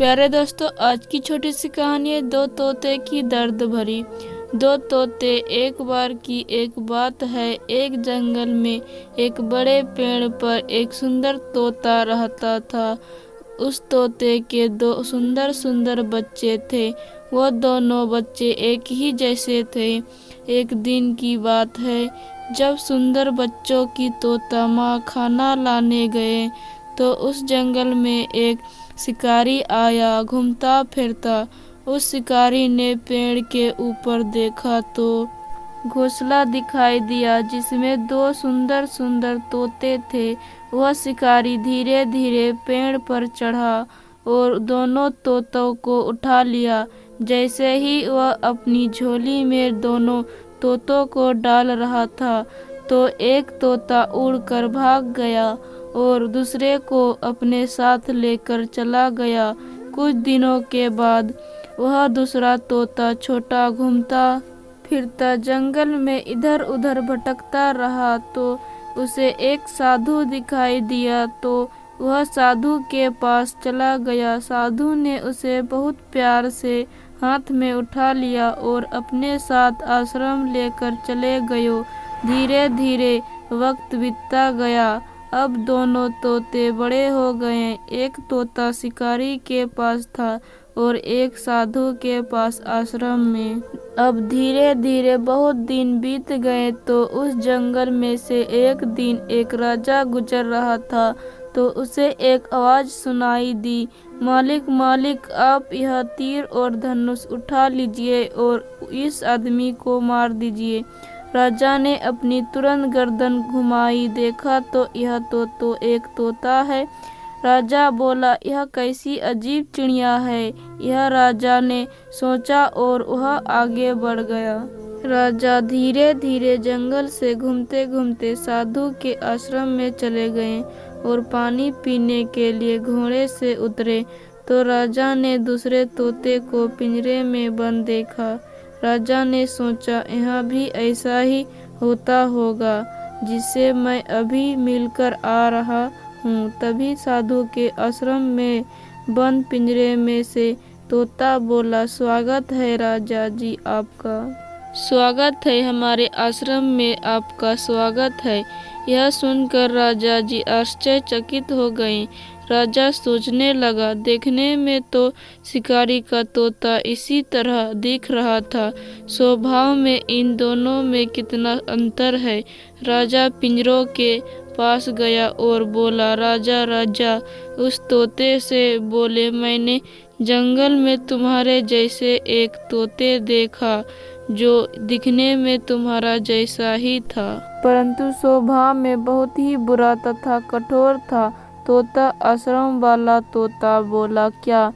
प्यारे दोस्तों, आज की छोटी सी कहानी है दो तोते की दर्द भरी। दो तोते। एक बार की एक बात है, एक जंगल में एक बड़े पेड़ पर एक सुंदर तोता रहता था। उस तोते के दो सुंदर सुंदर बच्चे थे। वो दोनों बच्चे एक ही जैसे थे। एक दिन की बात है, जब सुंदर बच्चों की तोता माँ खाना लाने गए तो उस जंगल में एक शिकारी आया घूमता फिरता। उस शिकारी ने पेड़ के ऊपर देखा तो घोंसला दिखाई दिया जिसमें दो सुंदर सुंदर तोते थे। वह शिकारी धीरे धीरे पेड़ पर चढ़ा और दोनों तोतों को उठा लिया। जैसे ही वह अपनी झोली में दोनों तोतों को डाल रहा था तो एक तोता उड़कर भाग गया और दूसरे को अपने साथ लेकर चला गया। कुछ दिनों के बाद वह दूसरा तोता छोटा घूमता फिरता जंगल में इधर उधर भटकता रहा तो उसे एक साधु दिखाई दिया तो वह साधु के पास चला गया। साधु ने उसे बहुत प्यार से हाथ में उठा लिया और अपने साथ आश्रम लेकर चले गए। धीरे धीरे वक्त बीतता गया। अब दोनों तोते बड़े हो गए। एक तोता शिकारी के पास था और एक साधु के पास आश्रम में। अब धीरे धीरे बहुत दिन बीत गए तो उस जंगल में से एक दिन एक राजा गुजर रहा था तो उसे एक आवाज सुनाई दी, मालिक मालिक, आप यह तीर और धनुष उठा लीजिए और इस आदमी को मार दीजिए। राजा ने अपनी तुरंत गर्दन घुमाई, देखा तो यह तो एक तोता है। राजा बोला, यह कैसी अजीब चिड़िया है। यह राजा ने सोचा और वह आगे बढ़ गया। राजा धीरे धीरे जंगल से घूमते घूमते साधु के आश्रम में चले गए और पानी पीने के लिए घोड़े से उतरे तो राजा ने दूसरे तोते को पिंजरे में बंद देखा। राजा ने सोचा, यहाँ भी ऐसा ही होता होगा जिससे मैं अभी मिलकर आ रहा हूँ। तभी साधु के आश्रम में बंद पिंजरे में से तोता बोला, स्वागत है राजा जी आपका। स्वागत है, हमारे आश्रम में आपका स्वागत है। यह सुनकर राजा जी आश्चर्यचकित हो गए। राजा सोचने लगा, देखने में तो शिकारी का तोता इसी तरह दिख रहा था, स्वभाव में इन दोनों में कितना अंतर है। राजा पिंजरों के पास गया और बोला, राजा राजा। उस तोते से बोले, मैंने जंगल में तुम्हारे जैसे एक तोते देखा जो दिखने में तुम्हारा जैसा ही था, परंतु स्वभाव में बहुत ही बुरा तथा कठोर था। तोता आश्रम वाला तोता बोला, क्या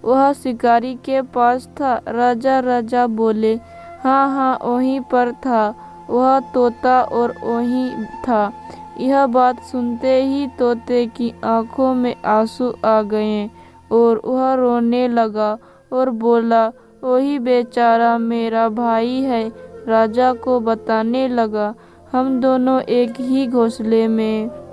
वह शिकारी के पास था? राजा राजा बोले, हाँ हाँ वहीं पर था वह तोता और वहीं था। यह बात सुनते ही तोते की आंखों में आंसू आ गए और वह रोने लगा और बोला, वही बेचारा मेरा भाई है। राजा को बताने लगा, हम दोनों एक ही घोंसले में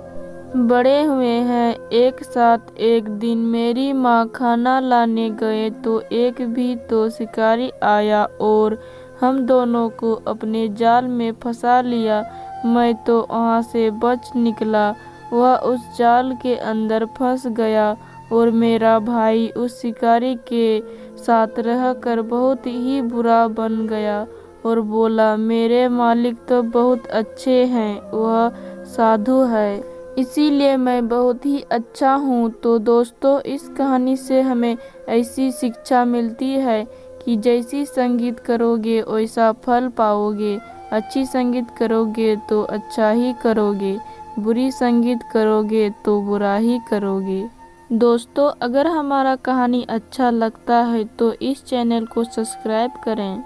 बड़े हुए हैं। एक साथ एक दिन मेरी माँ खाना लाने गए तो एक भी तो शिकारी आया और हम दोनों को अपने जाल में फंसा लिया। मैं तो वहाँ से बच निकला, वह उस जाल के अंदर फंस गया और मेरा भाई उस शिकारी के साथ रहकर बहुत ही बुरा बन गया और बोला, मेरे मालिक तो बहुत अच्छे हैं, वह साधु है, इसीलिए मैं बहुत ही अच्छा हूँ। तो दोस्तों, इस कहानी से हमें ऐसी शिक्षा मिलती है कि जैसी संगीत करोगे वैसा फल पाओगे। अच्छी संगीत करोगे तो अच्छा ही करोगे, बुरी संगीत करोगे तो बुरा ही करोगे। दोस्तों, अगर हमारा कहानी अच्छा लगता है तो इस चैनल को सब्सक्राइब करें।